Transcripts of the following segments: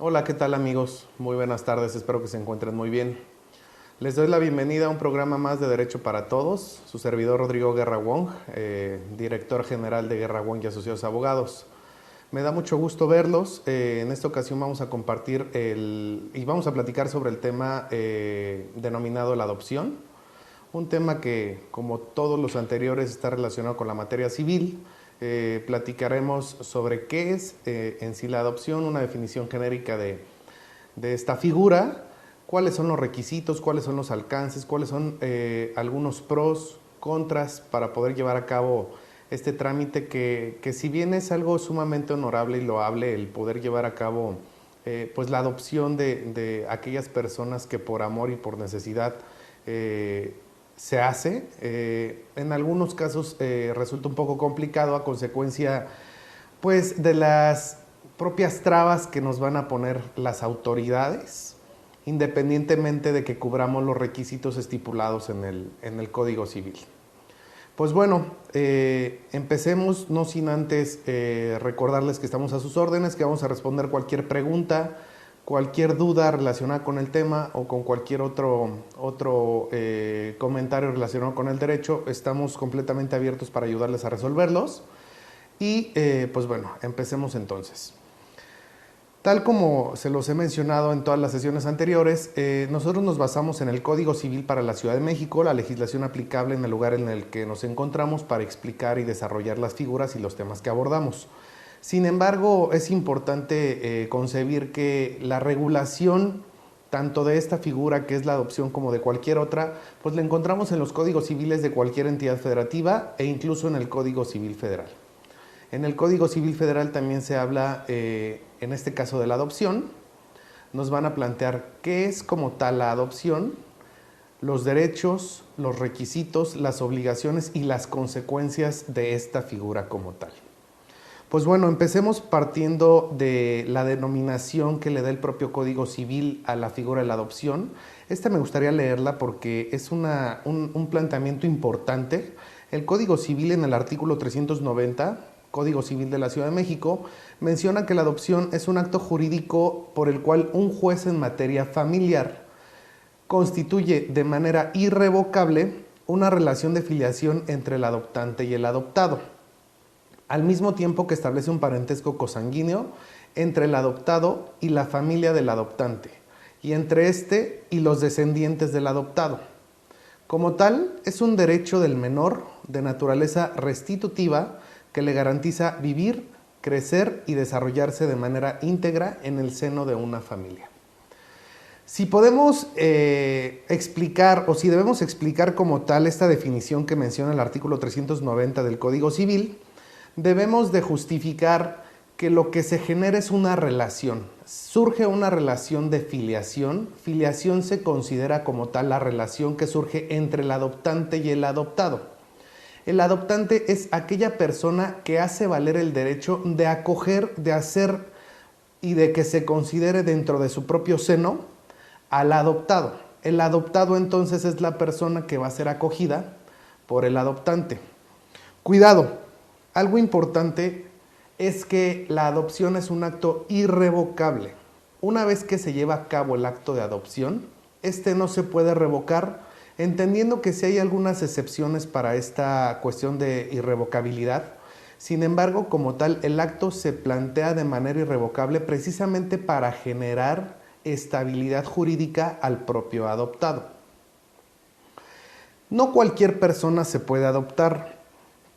Hola, ¿qué tal amigos? Muy buenas tardes, espero que se encuentren muy bien. Les doy la bienvenida a un programa más de Derecho para Todos. Su servidor Rodrigo Guerra Wong, director general de Guerra Wong y Asociados Abogados. Me da mucho gusto verlos. En esta ocasión vamos a compartir y vamos a platicar sobre el tema denominado la adopción. Un tema que, como todos los anteriores, está relacionado con la materia civil. Platicaremos sobre qué es en sí la adopción, una definición genérica de esta figura, cuáles son los requisitos, cuáles son los alcances, cuáles son algunos pros, contras para poder llevar a cabo este trámite que si bien es algo sumamente honorable y loable el poder llevar a cabo pues la adopción de aquellas personas que por amor y por necesidad se hace. En algunos casos resulta un poco complicado a consecuencia pues de las propias trabas que nos van a poner las autoridades, independientemente de que cubramos los requisitos estipulados en el Código Civil. Pues bueno, empecemos, no sin antes recordarles que estamos a sus órdenes, que vamos a responder cualquier pregunta, cualquier duda relacionada con el tema o con cualquier otro comentario relacionado con el derecho. Estamos completamente abiertos para ayudarles a resolverlos. Y pues bueno, empecemos entonces. Tal como se los he mencionado en todas las sesiones anteriores, nosotros nos basamos en el Código Civil para la Ciudad de México, la legislación aplicable en el lugar en el que nos encontramos para explicar y desarrollar las figuras y los temas que abordamos. Sin embargo, es importante concebir que la regulación tanto de esta figura que es la adopción como de cualquier otra, pues la encontramos en los códigos civiles de cualquier entidad federativa e incluso en el Código Civil Federal. En el Código Civil Federal también se habla, en este caso, de la adopción. Nos van a plantear qué es como tal la adopción, los derechos, los requisitos, las obligaciones y las consecuencias de esta figura como tal. Pues bueno, empecemos partiendo de la denominación que le da el propio Código Civil a la figura de la adopción. Esta me gustaría leerla porque es un planteamiento importante. El Código Civil en el artículo 390, Código Civil de la Ciudad de México, menciona que la adopción es un acto jurídico por el cual un juez en materia familiar constituye de manera irrevocable una relación de filiación entre el adoptante y el adoptado, al mismo tiempo que establece un parentesco consanguíneo entre el adoptado y la familia del adoptante, y entre este y los descendientes del adoptado. Como tal, es un derecho del menor de naturaleza restitutiva que le garantiza vivir, crecer y desarrollarse de manera íntegra en el seno de una familia. Si podemos explicar o si debemos explicar como tal esta definición que menciona el artículo 390 del Código Civil, debemos de justificar que lo que se genera es una relación. Surge una relación de filiación. Filiación se considera como tal la relación que surge entre el adoptante y el adoptado. El adoptante es aquella persona que hace valer el derecho de acoger, de hacer y de que se considere dentro de su propio seno al adoptado. El adoptado entonces es la persona que va a ser acogida por el adoptante. Cuidado, algo importante es que la adopción es un acto irrevocable. Una vez que se lleva a cabo el acto de adopción, este no se puede revocar, entendiendo que sí hay algunas excepciones para esta cuestión de irrevocabilidad. Sin embargo, como tal, el acto se plantea de manera irrevocable precisamente para generar estabilidad jurídica al propio adoptado. No cualquier persona se puede adoptar.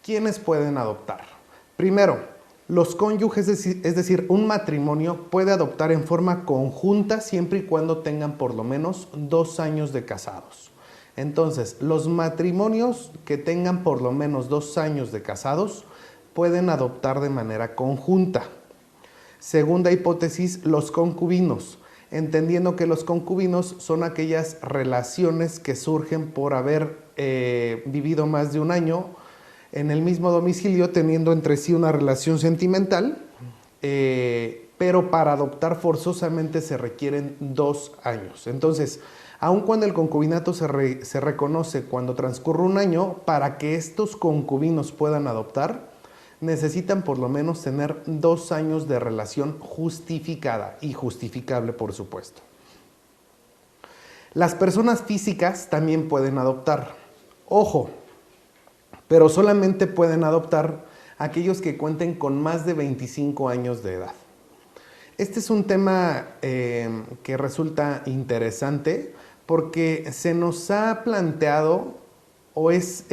¿Quiénes pueden adoptar? Primero, los cónyuges, es decir, un matrimonio puede adoptar en forma conjunta siempre y cuando tengan por lo menos 2 años de casados. Entonces, los matrimonios que tengan por lo menos 2 años de casados pueden adoptar de manera conjunta. Segunda hipótesis, los concubinos, entendiendo que los concubinos son aquellas relaciones que surgen por haber vivido más de 1 año en el mismo domicilio, teniendo entre sí una relación sentimental, pero para adoptar forzosamente se requieren 2 años. Entonces, aun cuando el concubinato se reconoce cuando transcurre 1 año, para que estos concubinos puedan adoptar, necesitan por lo menos tener 2 años de relación justificada y justificable, por supuesto. Las personas físicas también pueden adoptar. Ojo, pero solamente pueden adoptar aquellos que cuenten con más de 25 años de edad. Este es un tema que resulta interesante porque se nos ha planteado o es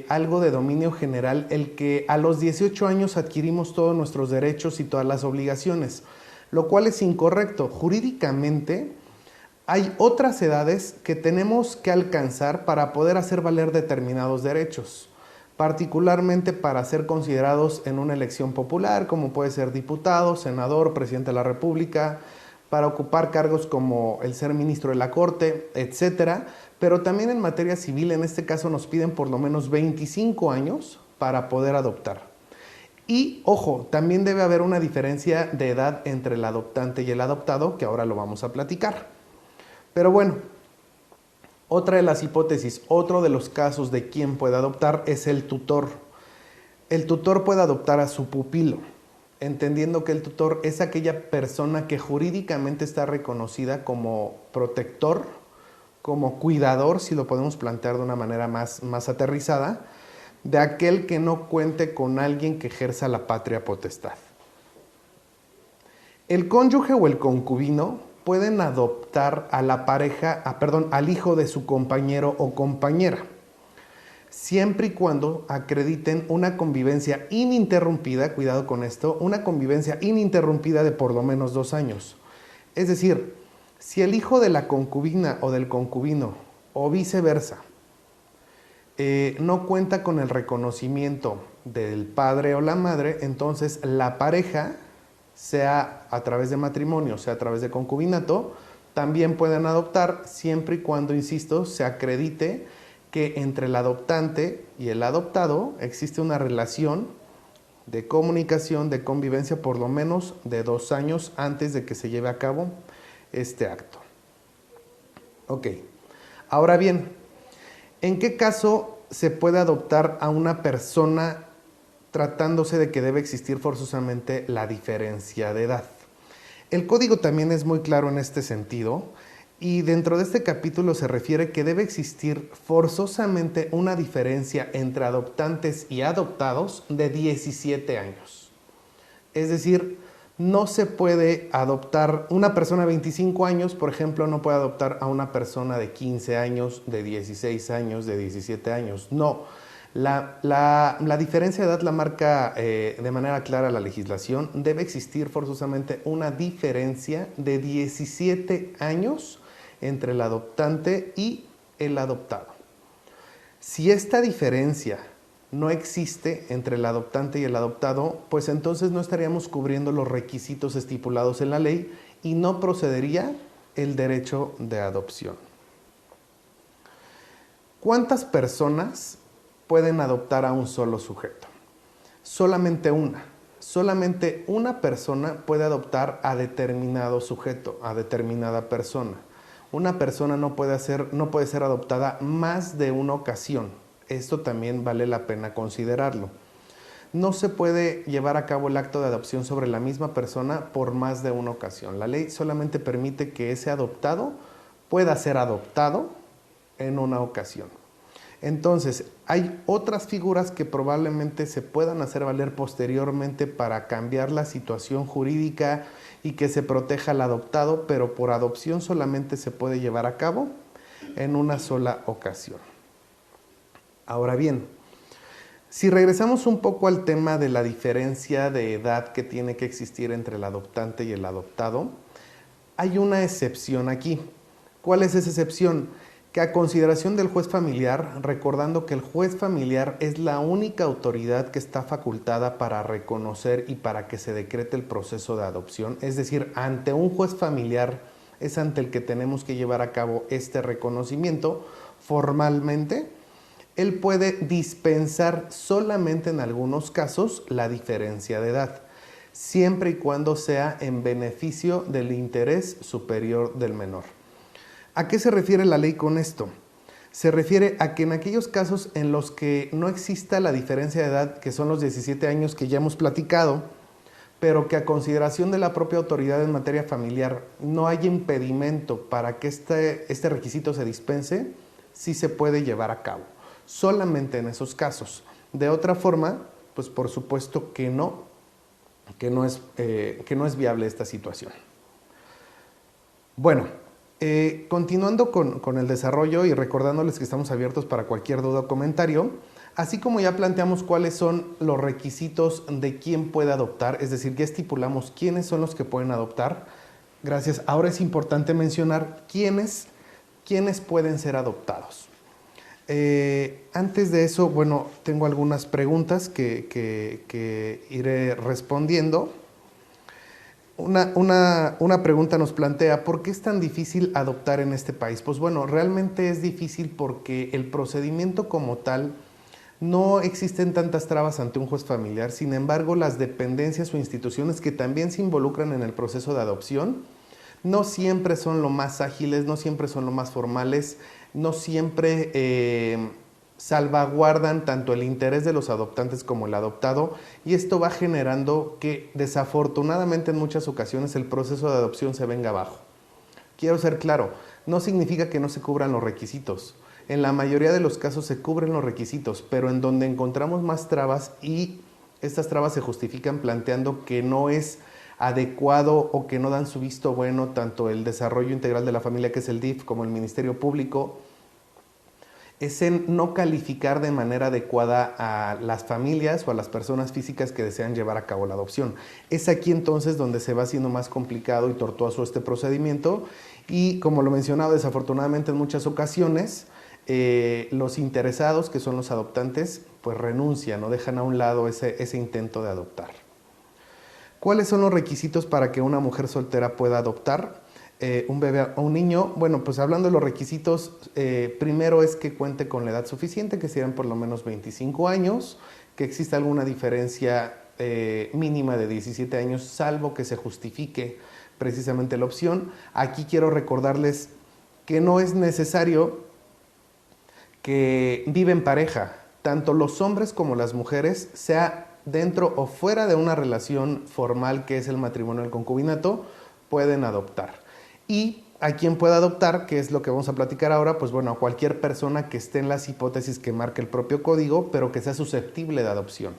algo de dominio general el que a los 18 años adquirimos todos nuestros derechos y todas las obligaciones, lo cual es incorrecto. Jurídicamente hay otras edades que tenemos que alcanzar para poder hacer valer determinados derechos, particularmente para ser considerados en una elección popular, como puede ser diputado, senador, presidente de la República, para ocupar cargos como el ser ministro de la Corte, etcétera. Pero también en materia civil, en este caso, nos piden por lo menos 25 años para poder adoptar. Y, ojo, también debe haber una diferencia de edad entre el adoptante y el adoptado, que ahora lo vamos a platicar. Pero bueno, otra de las hipótesis, otro de los casos de quién puede adoptar es el tutor. El tutor puede adoptar a su pupilo, entendiendo que el tutor es aquella persona que jurídicamente está reconocida como protector, como cuidador, si lo podemos plantear de una manera más aterrizada, de aquel que no cuente con alguien que ejerza la patria potestad. El cónyuge o el concubino pueden adoptar a la pareja, al hijo de su compañero o compañera, siempre y cuando acrediten una convivencia ininterrumpida, cuidado con esto, una convivencia ininterrumpida de por lo menos 2 años. Es decir, si el hijo de la concubina o del concubino, o viceversa, no cuenta con el reconocimiento del padre o la madre, entonces la pareja, sea a través de matrimonio, sea a través de concubinato, también pueden adoptar siempre y cuando, insisto, se acredite que entre el adoptante y el adoptado existe una relación de comunicación, de convivencia por lo menos de 2 años antes de que se lleve a cabo este acto. Ok, ahora bien, ¿en qué caso se puede adoptar a una persona tratándose de que debe existir forzosamente la diferencia de edad? El código también es muy claro en este sentido y dentro de este capítulo se refiere que debe existir forzosamente una diferencia entre adoptantes y adoptados de 17 años. Es decir, no se puede adoptar una persona de 25 años, por ejemplo, no puede adoptar a una persona de 15 años, de 16 años, de 17 años. No, la diferencia de edad la marca de manera clara la legislación. Debe existir forzosamente una diferencia de 17 años entre el adoptante y el adoptado. Si esta diferencia no existe entre el adoptante y el adoptado, pues entonces no estaríamos cubriendo los requisitos estipulados en la ley y no procedería el derecho de adopción. ¿Cuántas personas pueden adoptar a un solo sujeto? Solamente una. Solamente una persona puede adoptar a determinado sujeto, a determinada persona. Una persona no puede ser adoptada más de una ocasión. Esto también vale la pena considerarlo. No se puede llevar a cabo el acto de adopción sobre la misma persona por más de una ocasión. La ley solamente permite que ese adoptado pueda ser adoptado en una ocasión. Entonces, hay otras figuras que probablemente se puedan hacer valer posteriormente para cambiar la situación jurídica y que se proteja al adoptado, pero por adopción solamente se puede llevar a cabo en una sola ocasión. Ahora bien, si regresamos un poco al tema de la diferencia de edad que tiene que existir entre el adoptante y el adoptado, hay una excepción aquí. ¿Cuál es esa excepción? Que a consideración del juez familiar, recordando que el juez familiar es la única autoridad que está facultada para reconocer y para que se decrete el proceso de adopción, es decir, ante un juez familiar es ante el que tenemos que llevar a cabo este reconocimiento formalmente. Él puede dispensar solamente en algunos casos la diferencia de edad, siempre y cuando sea en beneficio del interés superior del menor. ¿A qué se refiere la ley con esto? Se refiere a que en aquellos casos en los que no exista la diferencia de edad, que son los 17 años que ya hemos platicado, pero que a consideración de la propia autoridad en materia familiar no haya impedimento para que este requisito se dispense, sí se puede llevar a cabo. Solamente en esos casos. De otra forma, pues por supuesto que no es viable esta situación. Bueno, continuando con el desarrollo y recordándoles que estamos abiertos para cualquier duda o comentario, así como ya planteamos cuáles son los requisitos de quién puede adoptar, es decir, ya estipulamos quiénes son los que pueden adoptar, gracias. Ahora es importante mencionar quiénes pueden ser adoptados. Antes de eso, bueno, tengo algunas preguntas que iré respondiendo. Una pregunta nos plantea, ¿por qué es tan difícil adoptar en este país? Pues bueno, realmente es difícil porque el procedimiento como tal, no existen tantas trabas ante un juez familiar. Sin embargo, las dependencias o instituciones que también se involucran en el proceso de adopción no siempre son lo más ágiles, no siempre son lo más formales, no siempre salvaguardan tanto el interés de los adoptantes como el adoptado, y esto va generando que desafortunadamente en muchas ocasiones el proceso de adopción se venga abajo. Quiero ser claro, no significa que no se cubran los requisitos. En la mayoría de los casos se cubren los requisitos, pero en donde encontramos más trabas, y estas trabas se justifican planteando que no es adecuado o que no dan su visto bueno tanto el desarrollo integral de la familia, que es el DIF, como el Ministerio Público, es en no calificar de manera adecuada a las familias o a las personas físicas que desean llevar a cabo la adopción. Es aquí entonces donde se va haciendo más complicado y tortuoso este procedimiento, y como lo mencionaba, desafortunadamente en muchas ocasiones los interesados, que son los adoptantes, pues renuncian o dejan a un lado ese intento de adoptar. ¿Cuáles son los requisitos para que una mujer soltera pueda adoptar un bebé o un niño? Bueno, pues hablando de los requisitos, primero es que cuente con la edad suficiente, que sean por lo menos 25 años, que exista alguna diferencia mínima de 17 años, salvo que se justifique precisamente la opción. Aquí quiero recordarles que no es necesario que viva en pareja, tanto los hombres como las mujeres, sea dentro o fuera de una relación formal que es el matrimonio o el concubinato, pueden adoptar. Y a quien pueda adoptar, que es lo que vamos a platicar ahora, pues bueno, a cualquier persona que esté en las hipótesis que marca el propio código, pero que sea susceptible de adopción.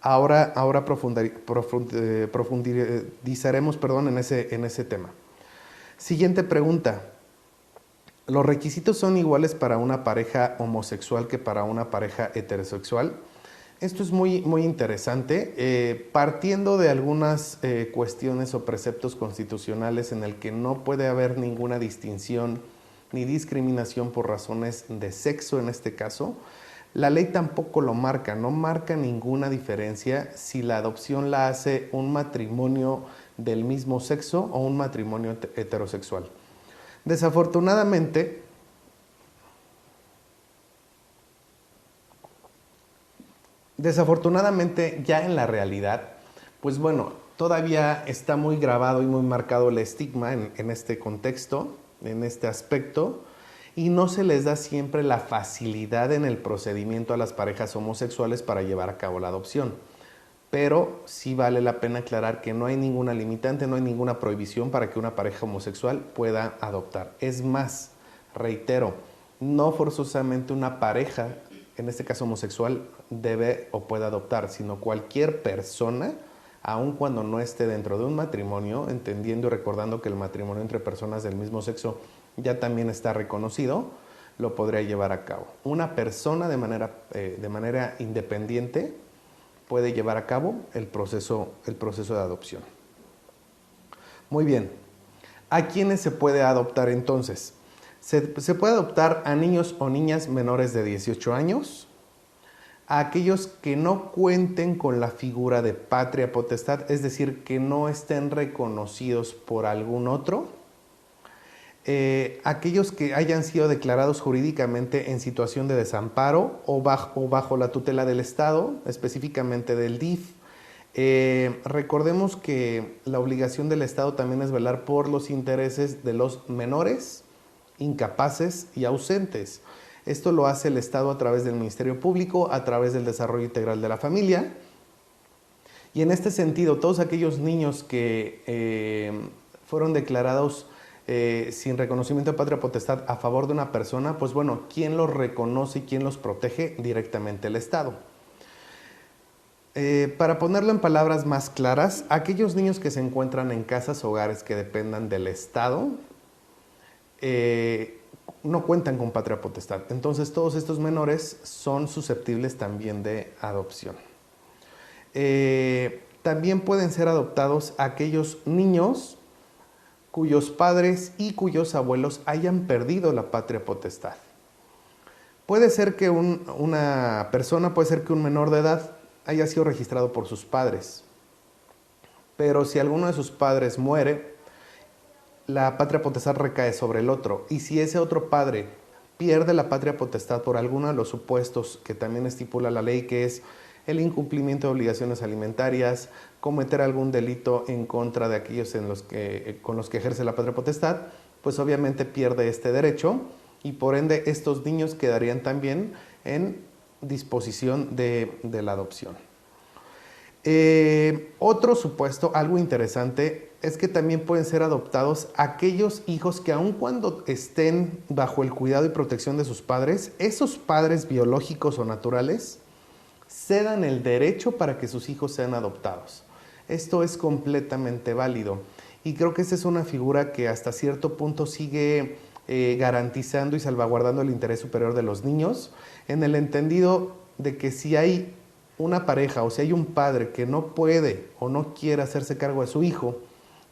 Ahora profundizaremos en ese tema. Siguiente pregunta. ¿Los requisitos son iguales para una pareja homosexual que para una pareja heterosexual? Esto es muy interesante, partiendo de algunas cuestiones o preceptos constitucionales en el que no puede haber ninguna distinción ni discriminación por razones de sexo en este caso. La ley tampoco lo marca, no marca ninguna diferencia si la adopción la hace un matrimonio del mismo sexo o un matrimonio heterosexual. Desafortunadamente, ya en la realidad, pues bueno, todavía está muy grabado y muy marcado el estigma en este contexto, en este aspecto, y no se les da siempre la facilidad en el procedimiento a las parejas homosexuales para llevar a cabo la adopción. Pero sí vale la pena aclarar que no hay ninguna limitante, no hay ninguna prohibición para que una pareja homosexual pueda adoptar. Es más, reitero, no forzosamente una pareja, en este caso homosexual, debe o puede adoptar, sino cualquier persona, aun cuando no esté dentro de un matrimonio, entendiendo y recordando que el matrimonio entre personas del mismo sexo ya también está reconocido, lo podría llevar a cabo. Una persona de manera independiente puede llevar a cabo el proceso de adopción. Muy bien, ¿a quiénes se puede adoptar entonces? Se puede adoptar a niños o niñas menores de 18 años, a aquellos que no cuenten con la figura de patria potestad, es decir, que no estén reconocidos por algún otro, aquellos que hayan sido declarados jurídicamente en situación de desamparo o bajo la tutela del Estado, específicamente del DIF. Recordemos que la obligación del Estado también es velar por los intereses de los menores incapaces y ausentes. Esto lo hace el Estado a través del Ministerio Público, a través del desarrollo integral de la familia. Y en este sentido, todos aquellos niños que fueron declarados sin reconocimiento de patria potestad a favor de una persona, pues bueno, ¿quién los reconoce y quién los protege? Directamente el Estado. Para ponerlo en palabras más claras, aquellos niños que se encuentran en casas o hogares que dependan del Estado no cuentan con patria potestad. Entonces todos estos menores son susceptibles también de adopción. También pueden ser adoptados aquellos niños cuyos padres y cuyos abuelos hayan perdido la patria potestad. Puede ser que una persona, puede ser que un menor de edad haya sido registrado por sus padres, pero si alguno de sus padres muere, la patria potestad recae sobre el otro, y si ese otro padre pierde la patria potestad por alguno de los supuestos que también estipula la ley, que es el incumplimiento de obligaciones alimentarias, cometer algún delito en contra de aquellos con los que ejerce la patria potestad, pues obviamente pierde este derecho y por ende estos niños quedarían también en disposición de la adopción. Otro supuesto, algo interesante, es que también pueden ser adoptados aquellos hijos que aun cuando estén bajo el cuidado y protección de sus padres, esos padres biológicos o naturales cedan el derecho para que sus hijos sean adoptados. Esto es completamente válido y creo que esta es una figura que hasta cierto punto sigue garantizando y salvaguardando el interés superior de los niños, en el entendido de que si hay una pareja o si hay un padre que no puede o no quiere hacerse cargo de su hijo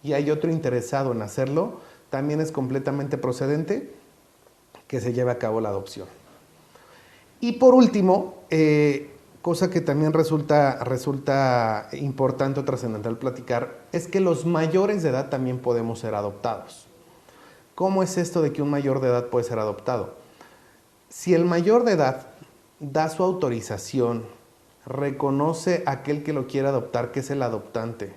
y hay otro interesado en hacerlo, también es completamente procedente que se lleve a cabo la adopción. Y por último, cosa que también resulta importante o trascendental platicar, es que los mayores de edad también podemos ser adoptados. ¿Cómo es esto de que un mayor de edad puede ser adoptado? Si el mayor de edad da su autorización, reconoce a aquel que lo quiere adoptar, que es el adoptante,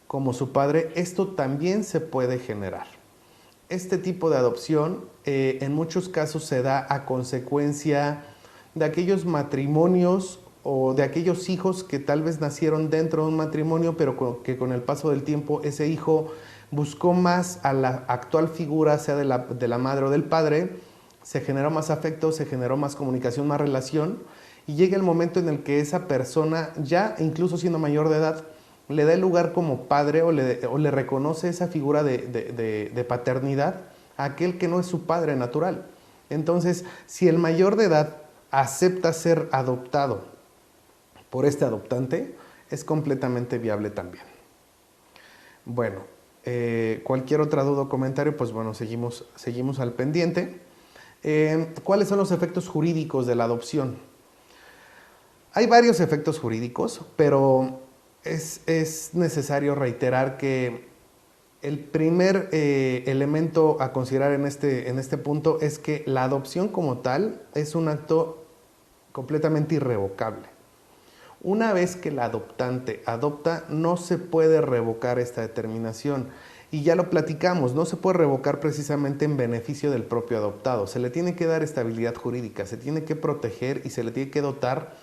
como su padre, esto también se puede generar. Este tipo de adopción en muchos casos se da a consecuencia de aquellos matrimonios o de aquellos hijos que tal vez nacieron dentro de un matrimonio, pero que con el paso del tiempo ese hijo buscó más a la actual figura, sea de la madre o del padre, se generó más afecto, se generó más comunicación, más relación, y llega el momento en el que esa persona, ya incluso siendo mayor de edad, le da el lugar como padre o le reconoce esa figura de paternidad a aquel que no es su padre natural. Entonces, si el mayor de edad acepta ser adoptado por este adoptante, es completamente viable también. Bueno, cualquier otra duda o comentario, pues bueno, seguimos al pendiente. ¿Cuáles son los efectos jurídicos de la adopción? Hay varios efectos jurídicos, pero es necesario reiterar que el primer elemento a considerar en este punto es que la adopción como tal es un acto completamente irrevocable. Una vez que el adoptante adopta, no se puede revocar esta determinación. Y ya lo platicamos, no se puede revocar precisamente en beneficio del propio adoptado. Se le tiene que dar estabilidad jurídica, se tiene que proteger y se le tiene que dotar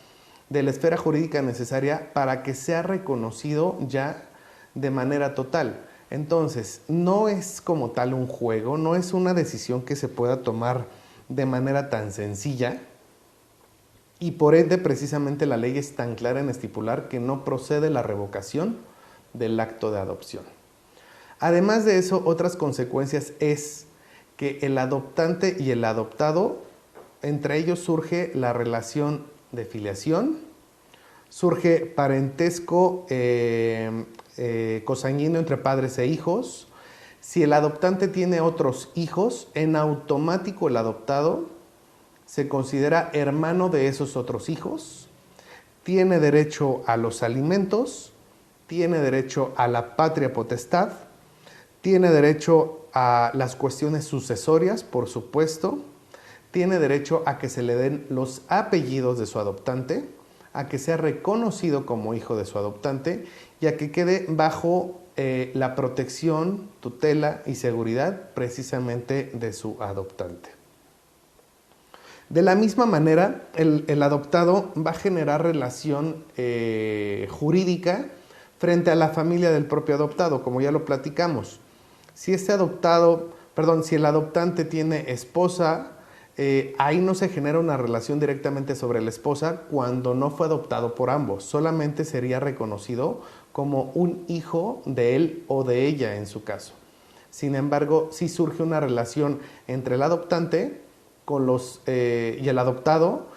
de la esfera jurídica necesaria para que sea reconocido ya de manera total. Entonces, no es como tal un juego, no es una decisión que se pueda tomar de manera tan sencilla, y por ende precisamente la ley es tan clara en estipular que no procede la revocación del acto de adopción. Además de eso, otras consecuencias es que el adoptante y el adoptado, entre ellos surge la relación de filiación, surge parentesco consanguíneo entre padres e hijos. Si el adoptante tiene otros hijos, en automático el adoptado se considera hermano de esos otros hijos, tiene derecho a los alimentos, tiene derecho a la patria potestad, tiene derecho a las cuestiones sucesorias, por supuesto, tiene derecho a que se le den los apellidos de su adoptante, a que sea reconocido como hijo de su adoptante y a que quede bajo la protección, tutela y seguridad precisamente de su adoptante. De la misma manera, el adoptado va a generar relación jurídica frente a la familia del propio adoptado, como ya lo platicamos. Si si el adoptante tiene esposa, ahí no se genera una relación directamente sobre la esposa cuando no fue adoptado por ambos. Solamente sería reconocido como un hijo de él o de ella en su caso. Sin embargo, sí surge una relación entre el adoptante y el adoptado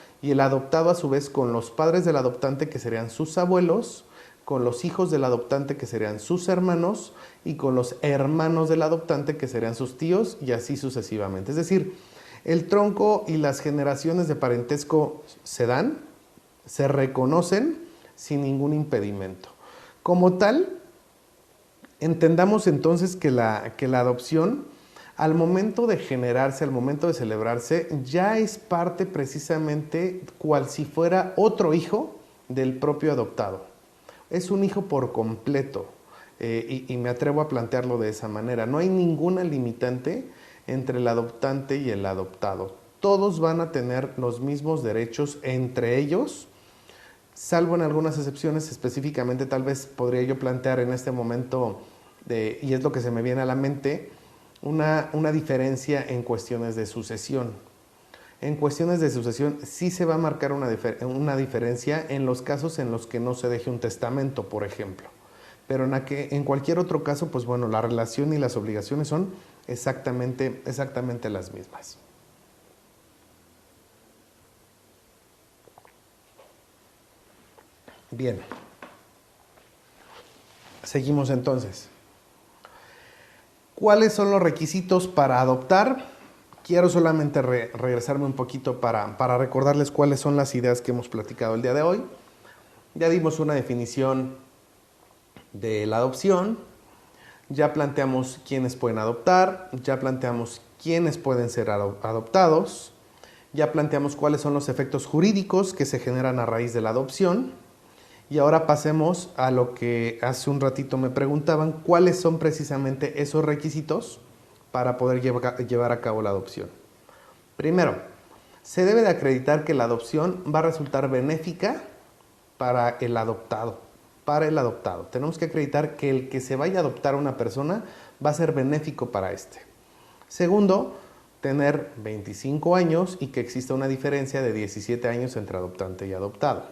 a su vez con los padres del adoptante, que serían sus abuelos, con los hijos del adoptante, que serían sus hermanos, y con los hermanos del adoptante, que serían sus tíos, y así sucesivamente. Es decir, el tronco y las generaciones de parentesco se dan, se reconocen sin ningún impedimento. Como tal, entendamos entonces que la adopción, al momento de generarse, al momento de celebrarse, ya es parte precisamente cual si fuera otro hijo del propio adoptado. Es un hijo por completo, y me atrevo a plantearlo de esa manera. No hay ninguna limitante entre el adoptante y el adoptado. Todos van a tener los mismos derechos entre ellos, salvo en algunas excepciones. Específicamente, tal vez podría yo plantear en este momento, y es lo que se me viene a la mente, una diferencia en cuestiones de sucesión. En cuestiones de sucesión sí se va a marcar una diferencia en los casos en los que no se deje un testamento, por ejemplo. Pero en cualquier otro caso, pues bueno, la relación y las obligaciones son exactamente las mismas. Bien. Seguimos entonces. ¿Cuáles son los requisitos para adoptar? Quiero solamente regresarme un poquito para recordarles cuáles son las ideas que hemos platicado el día de hoy. Ya dimos una definición de la adopción, ya planteamos quiénes pueden adoptar, ya planteamos quiénes pueden ser adoptados, ya planteamos cuáles son los efectos jurídicos que se generan a raíz de la adopción. Y ahora pasemos a lo que hace un ratito me preguntaban, cuáles son precisamente esos requisitos para poder llevar a cabo la adopción. Primero, se debe de acreditar que la adopción va a resultar benéfica para el adoptado. Tenemos que acreditar que el que se vaya a adoptar a una persona va a ser benéfico para este. Segundo, tener 25 años y que exista una diferencia de 17 años entre adoptante y adoptado.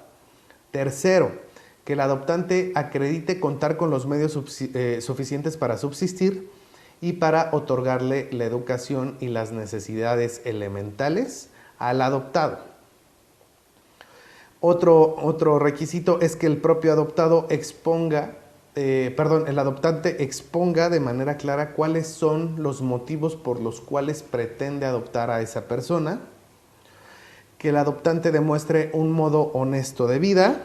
Tercero, que el adoptante acredite contar con los medios suficientes para subsistir y para otorgarle la educación y las necesidades elementales al adoptado. Otro requisito es que el propio adoptado el adoptante exponga de manera clara cuáles son los motivos por los cuales pretende adoptar a esa persona, que el adoptante demuestre un modo honesto de vida,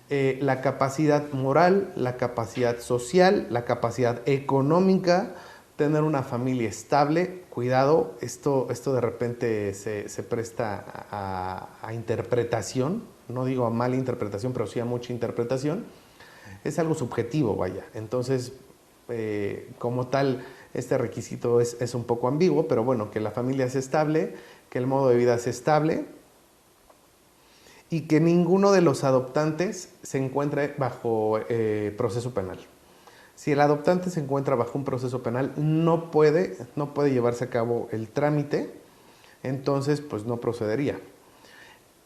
la capacidad moral, la capacidad social, la capacidad económica, tener una familia estable. Cuidado, esto de repente se presta a interpretación, no digo a mala interpretación, pero sí a mucha interpretación. Es algo subjetivo, vaya. Entonces, como tal, este requisito es un poco ambiguo, pero bueno, que la familia sea estable, que el modo de vida sea estable, y que ninguno de los adoptantes se encuentre bajo proceso penal. Si el adoptante se encuentra bajo un proceso penal, no puede llevarse a cabo el trámite, entonces pues no procedería.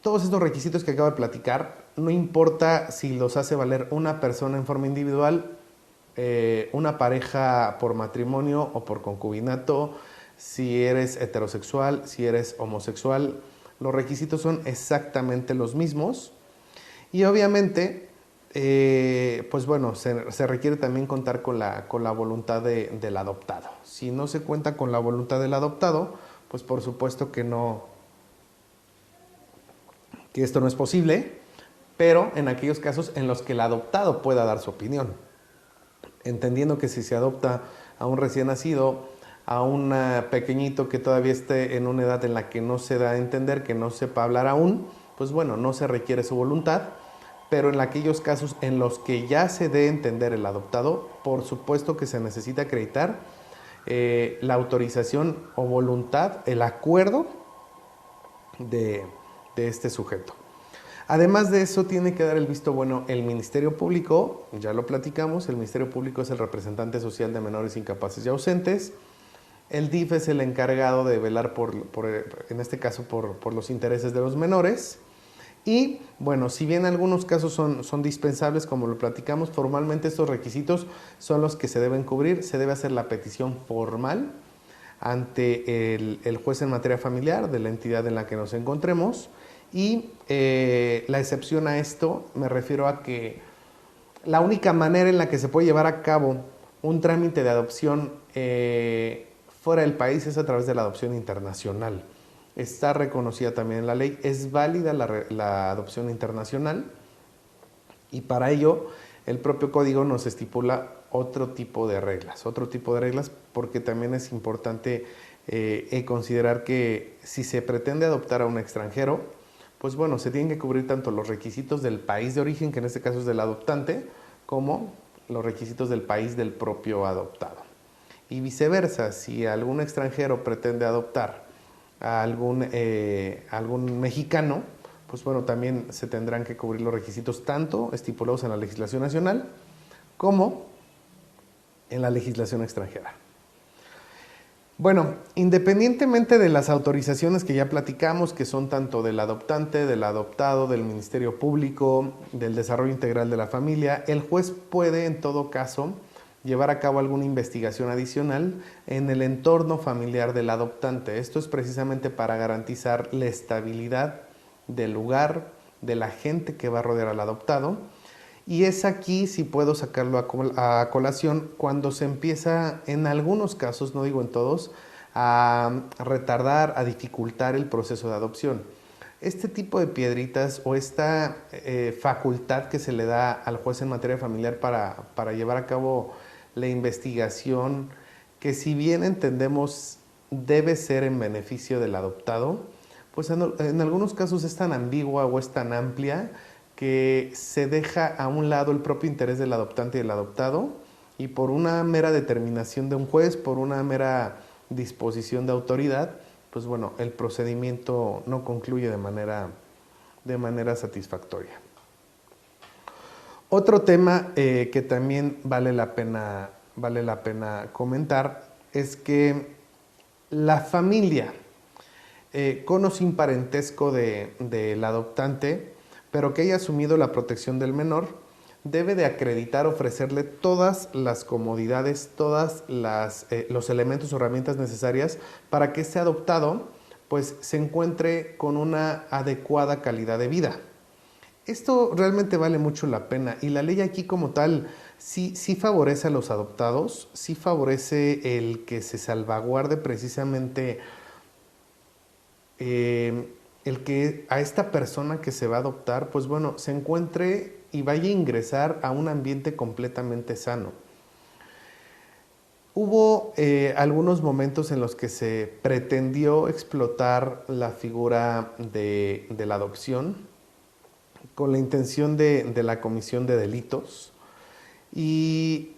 Todos estos requisitos que acabo de platicar, no importa si los hace valer una persona en forma individual, una pareja por matrimonio o por concubinato, si eres heterosexual, si eres homosexual, los requisitos son exactamente los mismos. Y obviamente, pues bueno, se requiere también contar con la voluntad del adoptado. Si no se cuenta con la voluntad del adoptado, pues por supuesto que esto no es posible, pero en aquellos casos en los que el adoptado pueda dar su opinión. Entendiendo que si se adopta a un recién nacido, a un pequeñito que todavía esté en una edad en la que no se da a entender, que no sepa hablar aún, pues bueno, no se requiere su voluntad. pero en aquellos casos en los que ya se dé a entender el adoptado, por supuesto que se necesita acreditar la autorización o voluntad, el acuerdo de este sujeto. Además de eso, tiene que dar el visto bueno el Ministerio Público, ya lo platicamos, el Ministerio Público es el representante social de menores incapaces y ausentes, el DIF es el encargado de velar en este caso, por los intereses de los menores. Y bueno, si bien algunos casos son dispensables, como lo platicamos, formalmente estos requisitos son los que se deben cubrir. Se debe hacer la petición formal ante el juez en materia familiar de la entidad en la que nos encontremos. Y la excepción a esto me refiero a que la única manera en la que se puede llevar a cabo un trámite de adopción fuera del país es a través de la adopción internacional. Está reconocida también en la ley, es válida la adopción internacional y para ello el propio código nos estipula otro tipo de reglas porque también es importante considerar que si se pretende adoptar a un extranjero, pues bueno, se tienen que cubrir tanto los requisitos del país de origen, que en este caso es del adoptante, como los requisitos del país del propio adoptado. Y viceversa, si algún extranjero pretende adoptar a algún mexicano, pues bueno, también se tendrán que cubrir los requisitos tanto estipulados en la legislación nacional como en la legislación extranjera. Bueno, independientemente de las autorizaciones que ya platicamos, que son tanto del adoptante, del adoptado, del Ministerio Público, del Desarrollo Integral de la Familia, el juez puede en todo caso llevar a cabo alguna investigación adicional en el entorno familiar del adoptante. Esto es precisamente para garantizar la estabilidad del lugar, de la gente que va a rodear al adoptado. Y es aquí, si puedo sacarlo a colación, cuando se empieza, en algunos casos, no digo en todos, a retardar, a dificultar el proceso de adopción. Este tipo de piedritas o esta facultad que se le da al juez en materia familiar para llevar a cabo la investigación, que si bien entendemos debe ser en beneficio del adoptado, pues en algunos casos es tan ambigua o es tan amplia que se deja a un lado el propio interés del adoptante y del adoptado, y por una mera determinación de un juez, por una mera disposición de autoridad, pues bueno, el procedimiento no concluye de manera satisfactoria. Otro tema que también vale la pena comentar es que la familia, con o sin parentesco del adoptante, pero que haya asumido la protección del menor, debe de acreditar, ofrecerle todas las comodidades, los elementos o herramientas necesarias para que este adoptado pues, se encuentre con una adecuada calidad de vida. Esto realmente vale mucho la pena y la ley aquí como tal sí favorece a los adoptados, sí favorece el que se salvaguarde precisamente el que a esta persona que se va a adoptar, pues bueno, se encuentre y vaya a ingresar a un ambiente completamente sano. Hubo algunos momentos en los que se pretendió explotar la figura de la adopción con la intención de la comisión de delitos y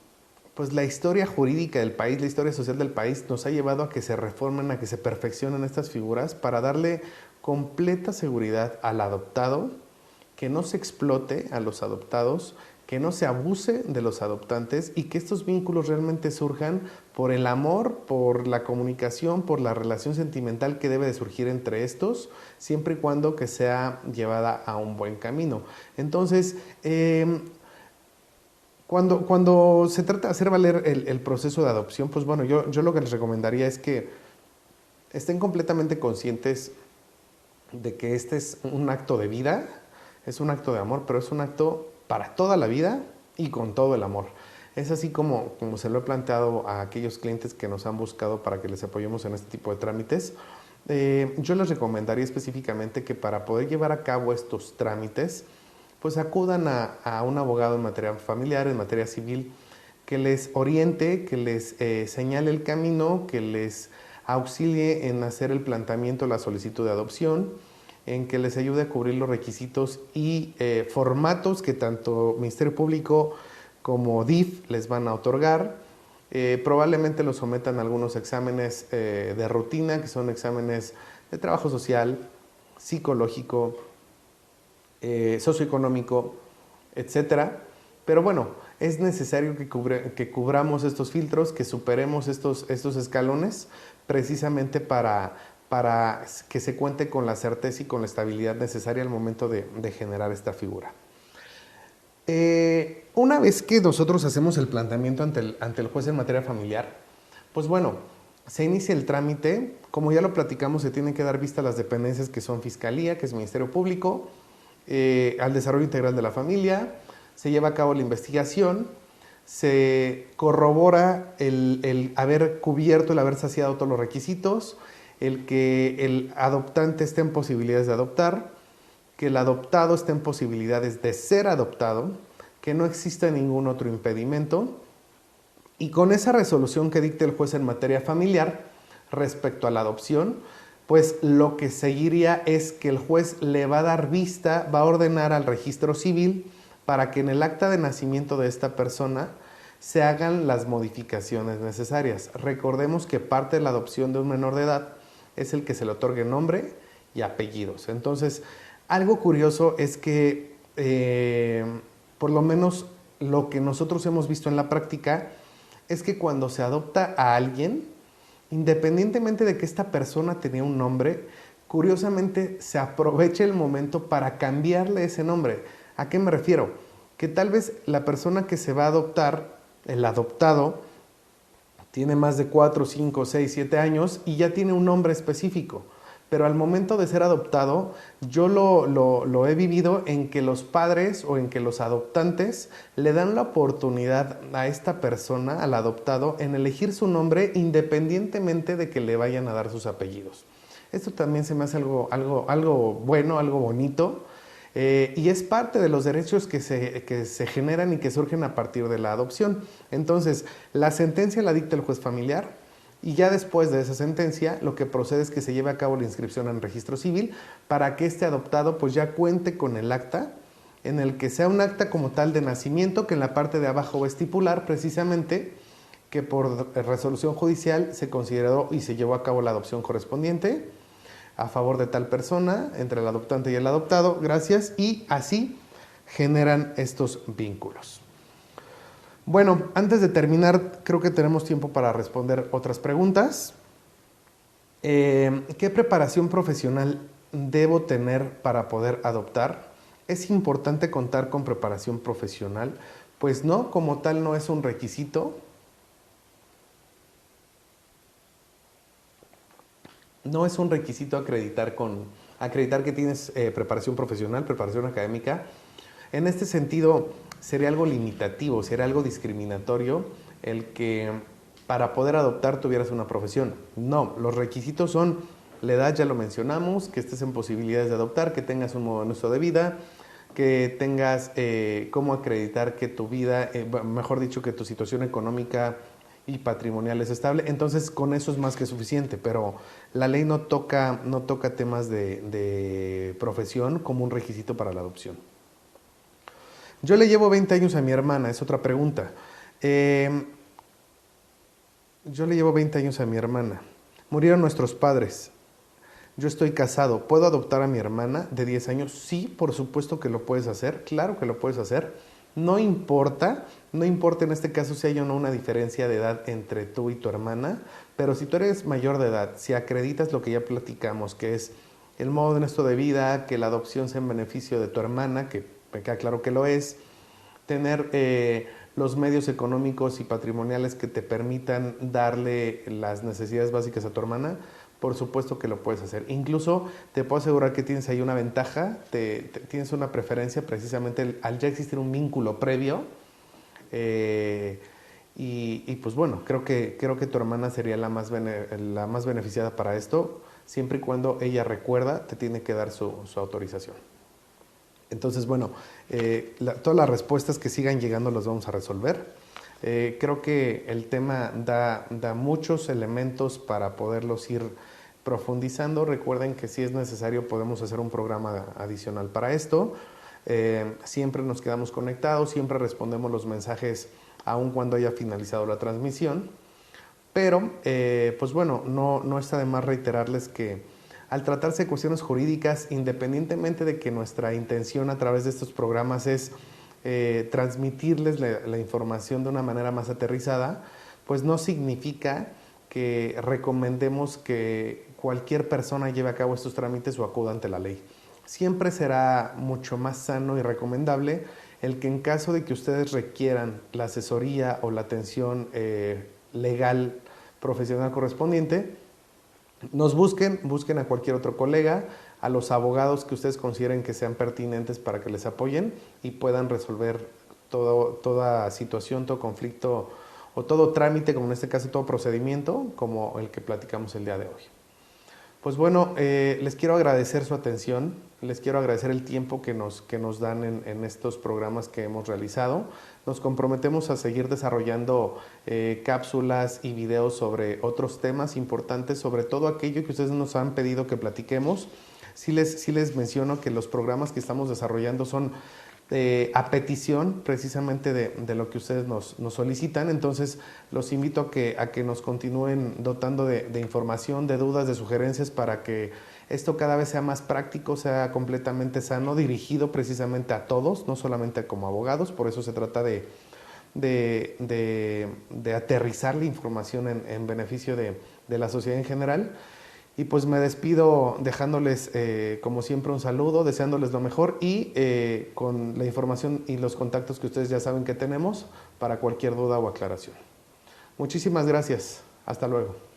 pues la historia jurídica del país, la historia social del país nos ha llevado a que se reformen, a que se perfeccionen estas figuras para darle completa seguridad al adoptado, que no se explote a los adoptados, que no se abuse de los adoptantes y que estos vínculos realmente surjan por el amor, por la comunicación, por la relación sentimental que debe de surgir entre estos, siempre y cuando que sea llevada a un buen camino. Entonces, cuando se trata de hacer valer el proceso de adopción, pues bueno, yo lo que les recomendaría es que estén completamente conscientes de que este es un acto de vida, es un acto de amor, pero es un acto para toda la vida y con todo el amor. Es así como se lo he planteado a aquellos clientes que nos han buscado para que les apoyemos en este tipo de trámites. Yo les recomendaría específicamente que para poder llevar a cabo estos trámites, pues acudan a un abogado en materia familiar, en materia civil, que les oriente, que les señale el camino, que les auxilie en hacer el planteamiento, la solicitud de adopción en que les ayude a cubrir los requisitos y formatos que tanto Ministerio Público como DIF les van a otorgar. Probablemente los sometan a algunos exámenes de rutina, que son exámenes de trabajo social, psicológico, socioeconómico, etcétera. Pero bueno, es necesario que cubramos estos filtros, que superemos estos escalones, precisamente para que se cuente con la certeza y con la estabilidad necesaria al momento de generar esta figura. Una vez que nosotros hacemos el planteamiento ante el juez en materia familiar, pues bueno, se inicia el trámite. Como ya lo platicamos, se tienen que dar vista a las dependencias que son Fiscalía, que es Ministerio Público, al desarrollo integral de la familia, se lleva a cabo la investigación, se corrobora el haber cubierto, el haber saciado todos los requisitos, el que el adoptante esté en posibilidades de adoptar, que el adoptado esté en posibilidades de ser adoptado, que no exista ningún otro impedimento, y con esa resolución que dicte el juez en materia familiar respecto a la adopción, pues lo que seguiría es que el juez le va a dar vista, va a ordenar al registro civil para que en el acta de nacimiento de esta persona se hagan las modificaciones necesarias. Recordemos que parte de la adopción de un menor de edad es el que se le otorgue nombre y apellidos. Entonces, algo curioso es que, por lo menos lo que nosotros hemos visto en la práctica, es que cuando se adopta a alguien, independientemente de que esta persona tenía un nombre, curiosamente se aprovecha el momento para cambiarle ese nombre. ¿A qué me refiero? Que tal vez la persona que se va a adoptar, el adoptado, tiene más de 4, 5, 6, 7 años y ya tiene un nombre específico. Pero al momento de ser adoptado, yo lo he vivido en que los padres o en que los adoptantes le dan la oportunidad a esta persona, al adoptado, en elegir su nombre independientemente de que le vayan a dar sus apellidos. Esto también se me hace algo bueno, algo bonito, y es parte de los derechos que se generan y que surgen a partir de la adopción. Entonces, la sentencia la dicta el juez familiar. Y ya después de esa sentencia, lo que procede es que se lleve a cabo la inscripción en registro civil para que este adoptado pues ya cuente con el acta, en el que sea un acta como tal de nacimiento, que en la parte de abajo va a estipular precisamente que por resolución judicial se consideró y se llevó a cabo la adopción correspondiente a favor de tal persona, entre el adoptante y el adoptado, gracias, y así generan estos vínculos. Bueno, antes de terminar, creo que tenemos tiempo para responder otras preguntas. ¿Qué preparación profesional debo tener para poder adoptar? ¿Es importante contar con preparación profesional? Pues no, como tal no es un requisito. No es un requisito acreditar que tienes preparación profesional, preparación académica. En este sentido, sería algo limitativo, sería algo discriminatorio el que para poder adoptar tuvieras una profesión. No, los requisitos son la edad, ya lo mencionamos, que estés en posibilidades de adoptar, que tengas un modo de vida, que tengas cómo acreditar que tu vida, mejor dicho, que tu situación económica y patrimonial es estable. Entonces, con eso es más que suficiente, pero la ley no toca temas de profesión como un requisito para la adopción. Yo le llevo 20 años a mi hermana, es otra pregunta. Yo le llevo 20 años a mi hermana. Murieron nuestros padres. Yo estoy casado. ¿Puedo adoptar a mi hermana de 10 años? Sí, por supuesto que lo puedes hacer. Claro que lo puedes hacer. No importa en este caso si hay o no una diferencia de edad entre tú y tu hermana, pero si tú eres mayor de edad, si acreditas lo que ya platicamos, que es el modo honesto de vida, que la adopción sea en beneficio de tu hermana, que me queda claro que lo es, tener los medios económicos y patrimoniales que te permitan darle las necesidades básicas a tu hermana, por supuesto que lo puedes hacer. Incluso te puedo asegurar que tienes ahí una ventaja, tienes una preferencia precisamente al ya existir un vínculo previo, y pues bueno, creo que tu hermana sería la más beneficiada para esto, siempre y cuando ella recuerda, te tiene que dar su autorización. Entonces, bueno, todas las respuestas que sigan llegando las vamos a resolver. Creo que el tema da muchos elementos para poderlos ir profundizando. Recuerden que si es necesario podemos hacer un programa adicional para esto. Siempre nos quedamos conectados, siempre respondemos los mensajes aun cuando haya finalizado la transmisión. Pero, pues bueno, no está de más reiterarles que al tratarse de cuestiones jurídicas, independientemente de que nuestra intención a través de estos programas es transmitirles la información de una manera más aterrizada, pues no significa que recomendemos que cualquier persona lleve a cabo estos trámites o acuda ante la ley. Siempre será mucho más sano y recomendable el que en caso de que ustedes requieran la asesoría o la atención legal profesional correspondiente, nos busquen a cualquier otro colega, a los abogados que ustedes consideren que sean pertinentes para que les apoyen y puedan resolver toda situación, todo conflicto o todo trámite, como en este caso todo procedimiento, como el que platicamos el día de hoy. Pues bueno, les quiero agradecer su atención, les quiero agradecer el tiempo que nos dan en estos programas que hemos realizado. Nos comprometemos a seguir desarrollando cápsulas y videos sobre otros temas importantes, sobre todo aquello que ustedes nos han pedido que platiquemos. Sí les menciono que los programas que estamos desarrollando son a petición precisamente de lo que ustedes nos solicitan. Entonces los invito a que nos continúen dotando de información, de dudas, de sugerencias para que esto cada vez sea más práctico, sea completamente sano, dirigido precisamente a todos, no solamente como abogados. Por eso se trata de aterrizar la información en beneficio de la sociedad en general. Y pues me despido dejándoles, como siempre, un saludo, deseándoles lo mejor y con la información y los contactos que ustedes ya saben que tenemos para cualquier duda o aclaración. Muchísimas gracias. Hasta luego.